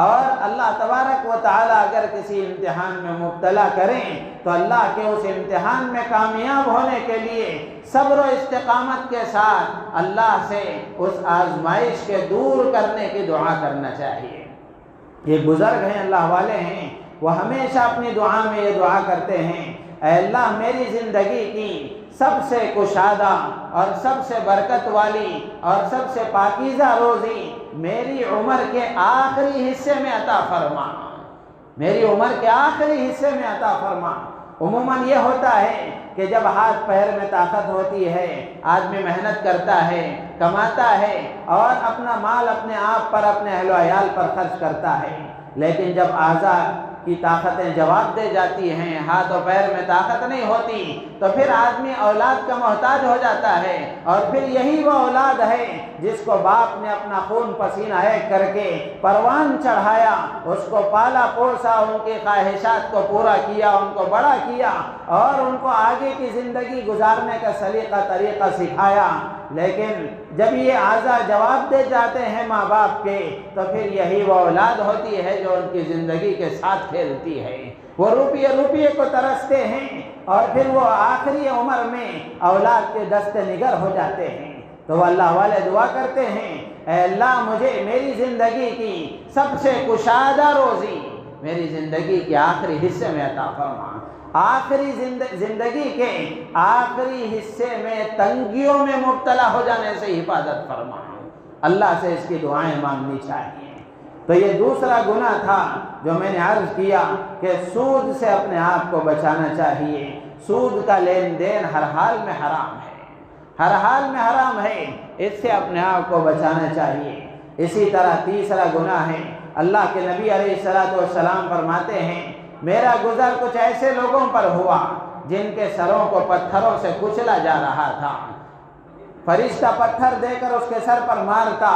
اور اللہ تبارک و تعالی اگر کسی امتحان میں مبتلا کریں تو اللہ کے اس امتحان میں کامیاب ہونے کے لیے صبر و استقامت کے ساتھ اللہ سے اس آزمائش کے دور کرنے کی دعا کرنا چاہیے۔ یہ بزرگ ہیں، اللہ والے ہیں، وہ ہمیشہ اپنی دعا میں یہ دعا کرتے ہیں، اے اللہ میری زندگی کی سب سے کشادہ اور سب سے برکت والی اور سب سے پاکیزہ روزی میری عمر کے آخری حصے میں عطا فرما، میری عمر کے آخری حصے میں عطا فرما۔ عموماً یہ ہوتا ہے کہ جب ہاتھ پیر میں طاقت ہوتی ہے، آدمی محنت کرتا ہے، کماتا ہے اور اپنا مال اپنے آپ پر، اپنے اہل و عیال پر خرچ کرتا ہے، لیکن جب اعضاء کی طاقتیں جواب دے جاتی ہیں، ہاتھ و پیر میں طاقت نہیں ہوتی، تو پھر آدمی اولاد کا محتاج ہو جاتا ہے، اور پھر یہی وہ اولاد ہے جس کو باپ نے اپنا خون پسینہ ایک کر کے پروان چڑھایا، اس کو پالا پوسا، ان کی خواہشات کو پورا کیا، ان کو بڑا کیا اور ان کو آگے کی زندگی گزارنے کا سلیقہ طریقہ سکھایا، لیکن جب یہ اعضاء جواب دے جاتے ہیں ماں باپ کے، تو پھر یہی وہ اولاد ہوتی ہے جو ان کی زندگی کے ساتھ کھیلتی ہے، وہ روپیے کو ترستے ہیں، اور پھر وہ آخری عمر میں اولاد کے دست نگر ہو جاتے ہیں۔ تو وہ اللہ والے دعا کرتے ہیں، اے اللہ مجھے میری زندگی کی سب سے کشادہ روزی میری زندگی کے آخری حصے میں عطا فرما، آخری زندگی کے آخری حصے میں تنگیوں میں مبتلا ہو جانے سے حفاظت فرما۔ اللہ سے اس کی دعائیں مانگنی چاہیے۔ تو یہ دوسرا گناہ تھا جو میں نے عرض کیا کہ سود سے اپنے آپ کو بچانا چاہیے۔ سود کا لین دین ہر حال میں حرام ہے، ہر حال میں حرام ہے، اس سے اپنے آپ کو بچانا چاہیے۔ اسی طرح تیسرا گناہ ہے، اللہ کے نبی علیہ السلام فرماتے ہیں میرا گزر کچھ ایسے لوگوں پر ہوا جن کے سروں کو پتھروں سے کچلا جا رہا تھا، فرشتہ پتھر دے کر اس کے سر پر مارتا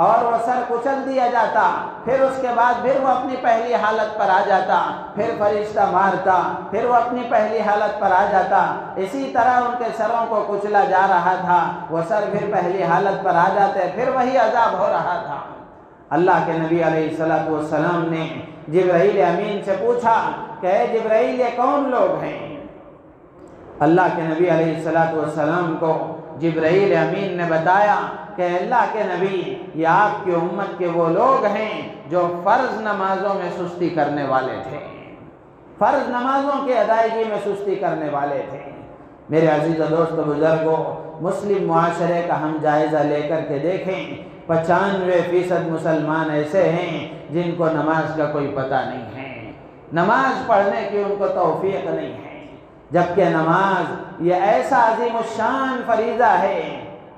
اور وہ سر کچل دیا جاتا، پھر اس کے بعد پھر وہ اپنی پہلی حالت پر آ جاتا، پھر فرشتہ مارتا، پھر وہ اپنی پہلی حالت پر آ جاتا، اسی طرح ان کے سروں کو کچلا جا رہا تھا، وہ سر پھر پہلی حالت پر آ جاتے، پھر وہی عذاب ہو رہا تھا۔ اللہ کے نبی علیہ السلام نے جبرائیل امین سے پوچھا کہ اے جبرائیل یہ کون لوگ ہیں؟ اللہ کے نبی علیہ السلام کو جبرائیل امین نے بتایا کہ اللہ کے نبی یہ آپ کی امت کے وہ لوگ ہیں جو فرض نمازوں میں سستی کرنے والے تھے، فرض نمازوں کی ادائیگی میں سستی کرنے والے تھے۔ میرے عزیز و دوست بزرگوں، مسلم معاشرے کا ہم جائزہ لے کر کے دیکھیں، 95% مسلمان ایسے ہیں جن کو نماز کا کوئی پتہ نہیں ہے، نماز پڑھنے کی ان کو توفیق نہیں ہے، جبکہ نماز یہ ایسا عظیم الشان فریضہ ہے،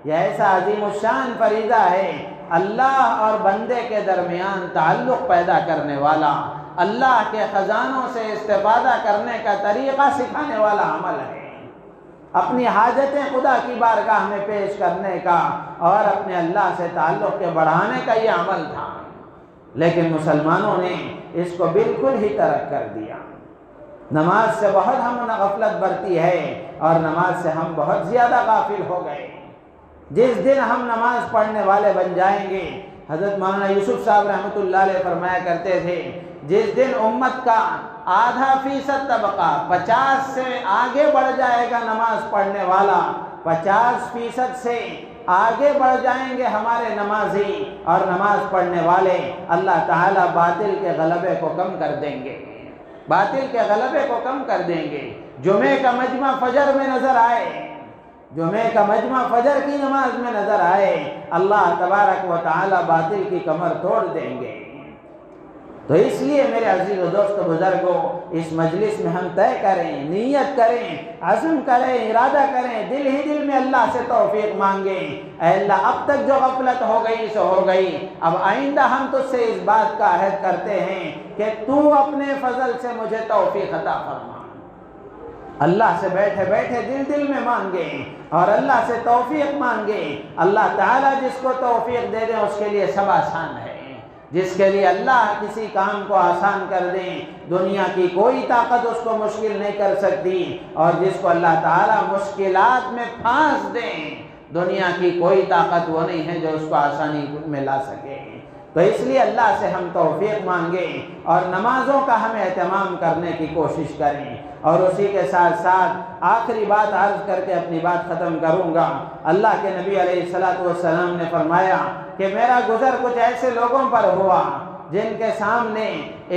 یہ ایسا عظیم الشان فریضہ ہے، اللہ اور بندے کے درمیان تعلق پیدا کرنے والا، اللہ کے خزانوں سے استفادہ کرنے کا طریقہ سکھانے والا عمل ہے، اپنی حاجتیں خدا کی بارگاہ میں پیش کرنے کا اور اپنے اللہ سے تعلق کے بڑھانے کا یہ عمل تھا، لیکن مسلمانوں نے اس کو بالکل ہی ترک کر دیا۔ نماز سے بہت ہم غفلت برتی ہے اور نماز سے ہم بہت زیادہ غافل ہو گئے۔ جس دن ہم نماز پڑھنے والے بن جائیں گے، حضرت مولانا یوسف صاحب رحمۃ اللہ علیہ فرمایا کرتے تھے، جس دن امت کا %.5 طبقہ 50 سے آگے بڑھ جائے گا نماز پڑھنے والا، 50% سے آگے بڑھ جائیں گے ہمارے نمازی اور نماز پڑھنے والے، اللہ تعالیٰ باطل کے غلبے کو کم کر دیں گے، باطل کے غلبے کو کم کر دیں گے۔ جمعے کا مجمع فجر میں نظر آئے، جمعے کا مجمع فجر کی نماز میں نظر آئے، اللہ تبارک و تعالیٰ باطل کی کمر توڑ دیں گے۔ تو اس لیے میرے عزیز و دوست بزرگوں، اس مجلس میں ہم طے کریں، نیت کریں، عزم کریں، ارادہ کریں، دل ہی دل میں اللہ سے توفیق مانگیں، اے اللہ اب تک جو غفلت ہو گئی سو ہو گئی، اب آئندہ ہم تجھ سے اس بات کا عہد کرتے ہیں کہ تو اپنے فضل سے مجھے توفیق عطا فرما۔ اللہ سے بیٹھے بیٹھے دل دل میں مانگیں اور اللہ سے توفیق مانگیں۔ اللہ تعالیٰ جس کو توفیق دے دیں اس کے لیے سب آسان ہے، جس کے لیے اللہ کسی کام کو آسان کر دیں دنیا کی کوئی طاقت اس کو مشکل نہیں کر سکتی، اور جس کو اللہ تعالیٰ مشکلات میں پھانس دیں دنیا کی کوئی طاقت وہ نہیں ہے جو اس کو آسانی میں لا سکے۔ تو اس لیے اللہ سے ہم توفیق مانگیں اور نمازوں کا ہم اہتمام کرنے کی کوشش کریں۔ اور اسی کے ساتھ ساتھ آخری بات عرض کر کے اپنی بات ختم کروں گا۔ اللہ کے نبی علیہ السلام نے فرمایا کہ میرا گزر کچھ ایسے لوگوں پر ہوا جن کے سامنے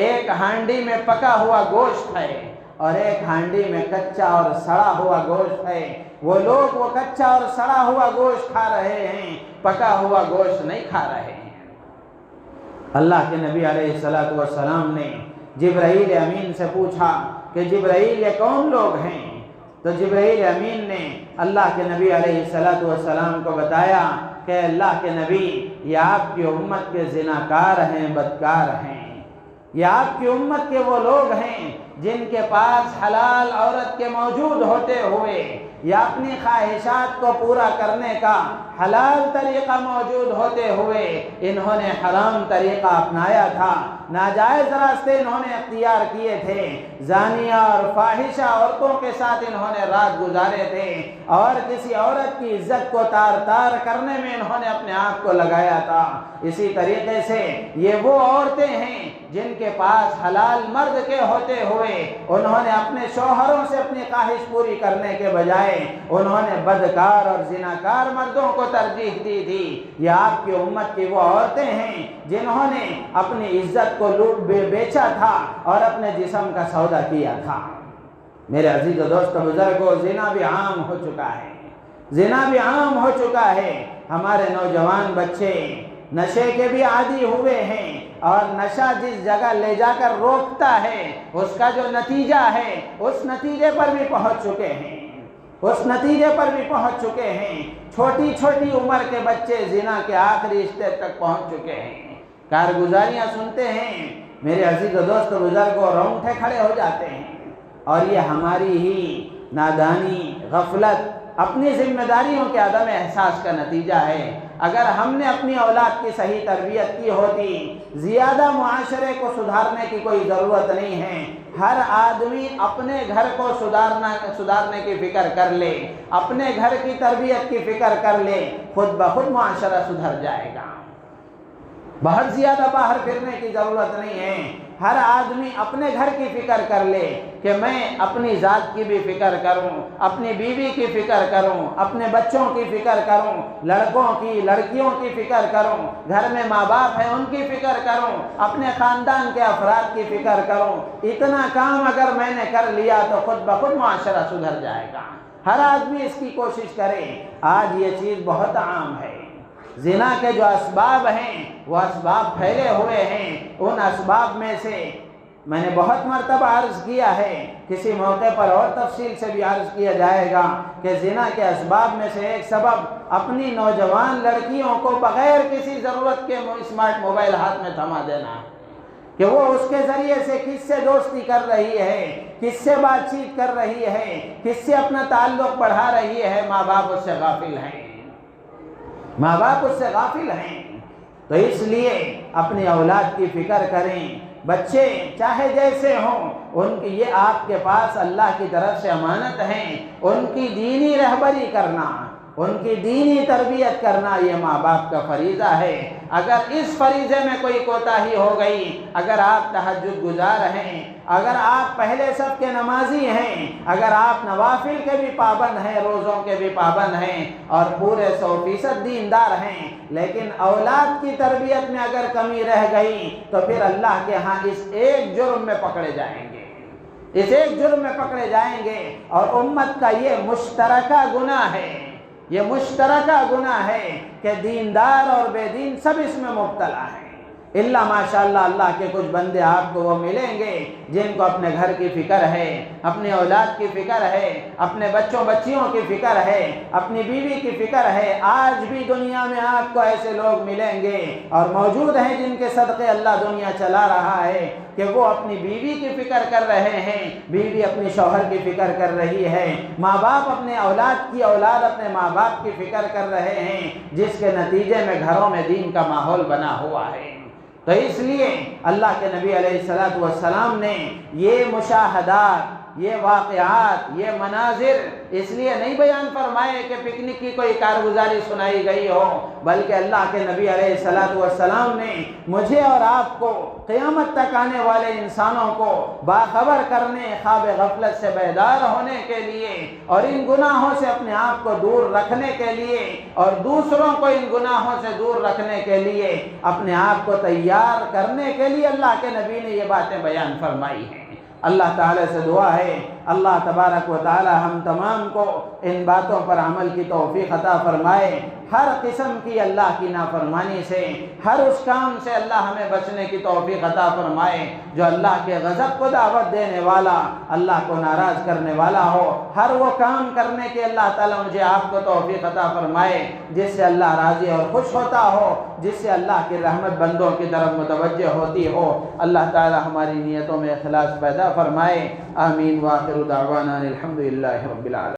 ایک ہانڈی میں پکا ہوا گوشت ہے اور ایک ہانڈی میں کچا اور سڑا ہوا گوشت ہے۔ وہ لوگ وہ کچا اور سڑا ہوا گوشت کھا رہے ہیں، پکا ہوا گوشت نہیں کھا رہے ہیں۔ اللہ کے نبی علیہ السلام نے جبرائیل امین سے پوچھا کہ جبرائیل یہ کون لوگ ہیں؟ تو جبرائیل امین نے اللہ کے نبی علیہ السلام کو بتایا کہ اللہ کے نبی یہ آپ کی امت کے زناکار ہیں، بدکار ہیں، یہ آپ کی امت کے وہ لوگ ہیں جن کے پاس حلال عورت کے موجود ہوتے ہوئے یا اپنی خواہشات کو پورا کرنے کا حلال طریقہ موجود ہوتے ہوئے انہوں نے حرام طریقہ اپنایا تھا، ناجائز راستے انہوں نے اختیار کیے تھے، زانیہ اور فاحشہ عورتوں کے ساتھ انہوں نے رات گزارے تھے اور کسی عورت کی عزت کو تار تار کرنے میں انہوں نے اپنے آپ کو لگایا تھا۔ اسی طریقے سے یہ وہ عورتیں ہیں جن کے پاس حلال مرد کے ہوتے ہوئے انہوں نے اپنے شوہروں سے اپنی خواہش پوری کرنے کے بجائے انہوں نے بدکار اور زناکار مردوں کو ترجیح دی تھی۔ یہ آپ کی امت کی وہ عورتیں ہیں جنہوں نے اپنی عزت کو لوٹ بیچا تھا اور اپنے جسم کا سودا کیا تھا۔ میرے عزیز و دوست بزرگوں، زنا بھی عام ہو چکا ہے، زنا بھی عام ہو چکا ہے۔ ہمارے نوجوان بچے نشے کے بھی عادی ہوئے ہیں اور نشہ جس جگہ لے جا کر روکتا ہے اس کا جو نتیجہ ہے اس نتیجے پر بھی پہنچ چکے ہیں، اس نتیجے پر بھی پہنچ چکے ہیں۔ چھوٹی چھوٹی عمر کے بچے زنا کے آخری اسٹیج تک پہنچ چکے ہیں۔ کارگزاریاں سنتے ہیں میرے عزیز و دوست بزرگوں، رونگٹے کھڑے ہو جاتے ہیں، اور یہ ہماری ہی نادانی، غفلت، اپنی ذمہ داریوں کے عدم احساس کا نتیجہ ہے۔ اگر ہم نے اپنی اولاد کی صحیح تربیت کی ہوتی، زیادہ معاشرے کو سدھارنے کی کوئی ضرورت نہیں ہے۔ ہر آدمی اپنے گھر کو سدھارنے کی فکر کر لے، اپنے گھر کی تربیت کی فکر کر لے، خود بخود معاشرہ سدھر جائے گا۔ بہت زیادہ باہر پھرنے کی ضرورت نہیں ہے۔ ہر آدمی اپنے گھر کی فکر کر لے کہ میں اپنی ذات کی بھی فکر کروں، اپنی بیوی کی فکر کروں، اپنے بچوں کی فکر کروں، لڑکوں کی، لڑکیوں کی فکر کروں، گھر میں ماں باپ ہیں ان کی فکر کروں، اپنے خاندان کے افراد کی فکر کروں۔ اتنا کام اگر میں نے کر لیا تو خود بخود معاشرہ سدھر جائے گا۔ ہر آدمی اس کی کوشش کرے۔ آج یہ چیز بہت عام ہے۔ زنا کے جو اسباب ہیں وہ اسباب پھیلے ہوئے ہیں۔ ان اسباب میں سے میں نے بہت مرتبہ عرض کیا ہے، کسی موقع پر اور تفصیل سے بھی عرض کیا جائے گا کہ زنا کے اسباب میں سے ایک سبب اپنی نوجوان لڑکیوں کو بغیر کسی ضرورت کے اسمارٹ موبائل ہاتھ میں تھما دینا ہے کہ وہ اس کے ذریعے سے کس سے دوستی کر رہی ہے، کس سے بات چیت کر رہی ہے، کس سے اپنا تعلق بڑھا رہی ہے۔ ماں باپ اس سے غافل ہیں، ماں باپ اس سے غافل ہیں۔ تو اس لیے اپنی اولاد کی فکر کریں۔ بچے چاہے جیسے ہوں، ان کی یہ آپ کے پاس اللہ کی طرف سے امانت ہیں، ان کی دینی رہبری کرنا، ان کی دینی تربیت کرنا یہ ماں باپ کا فریضہ ہے۔ اگر اس فریضے میں کوئی کوتاہی ہو گئی، اگر آپ تہجد گزار ہیں، اگر آپ پہلے صف کے نمازی ہیں، اگر آپ نوافل کے بھی پابند ہیں، روزوں کے بھی پابند ہیں اور پورے 100% دیندار ہیں، لیکن اولاد کی تربیت میں اگر کمی رہ گئی تو پھر اللہ کے ہاں اس ایک جرم میں پکڑے جائیں گے، اس ایک جرم میں پکڑے جائیں گے۔ اور امت کا یہ مشترکہ گناہ ہے، یہ مشترکہ گناہ ہے کہ دیندار اور بے دین سب اس میں مبتلا ہیں، الا ماشاءاللہ اللہ کے کچھ بندے آپ کو وہ ملیں گے جن کو اپنے گھر کی فکر ہے، اپنی اولاد کی فکر ہے، اپنے بچوں بچیوں کی فکر ہے، اپنی بیوی کی فکر ہے۔ آج بھی دنیا میں آپ کو ایسے لوگ ملیں گے اور موجود ہیں جن کے صدقے اللہ دنیا چلا رہا ہے کہ وہ اپنی بیوی کی فکر کر رہے ہیں، بیوی اپنی شوہر کی فکر کر رہی ہے، ماں باپ اپنے اولاد کی، اولاد اپنے ماں باپ کی فکر کر رہے ہیں، جس کے نتیجے میں گھروں میں دین کا ماحول بنا ہوا ہے۔ تو اس لیے اللہ کے نبی علیہ السلام نے یہ مشاہدات، یہ واقعات، یہ مناظر اس لیے نہیں بیان فرمائے کہ پکنک کی کوئی کارگزاری سنائی گئی ہو، بلکہ اللہ کے نبی علیہ السلام نے مجھے اور آپ کو، قیامت تک آنے والے انسانوں کو باخبر کرنے، خواب غفلت سے بیدار ہونے کے لیے اور ان گناہوں سے اپنے آپ کو دور رکھنے کے لیے اور دوسروں کو ان گناہوں سے دور رکھنے کے لیے، اپنے آپ کو تیار کرنے کے لیے اللہ کے نبی نے یہ باتیں بیان فرمائی ہیں۔ اللہ تعالیٰ سے دعا ہے اللہ تبارک و تعالی ہم تمام کو ان باتوں پر عمل کی توفیق عطا فرمائے، ہر قسم کی اللہ کی نافرمانی سے، ہر اس کام سے اللہ ہمیں بچنے کی توفیق عطا فرمائے جو اللہ کے غضب کو دعوت دینے والا، اللہ کو ناراض کرنے والا ہو۔ ہر وہ کام کرنے کے اللہ تعالیٰ مجھے آپ کو توفیق عطا فرمائے جس سے اللہ راضی اور خوش ہوتا ہو، جس سے اللہ کی رحمت بندوں کی طرف متوجہ ہوتی ہو۔ اللہ تعالیٰ ہماری نیتوں میں اخلاص پیدا فرمائے۔ آمین۔ وآخر دعوانا الحمدللہ رب العالمین۔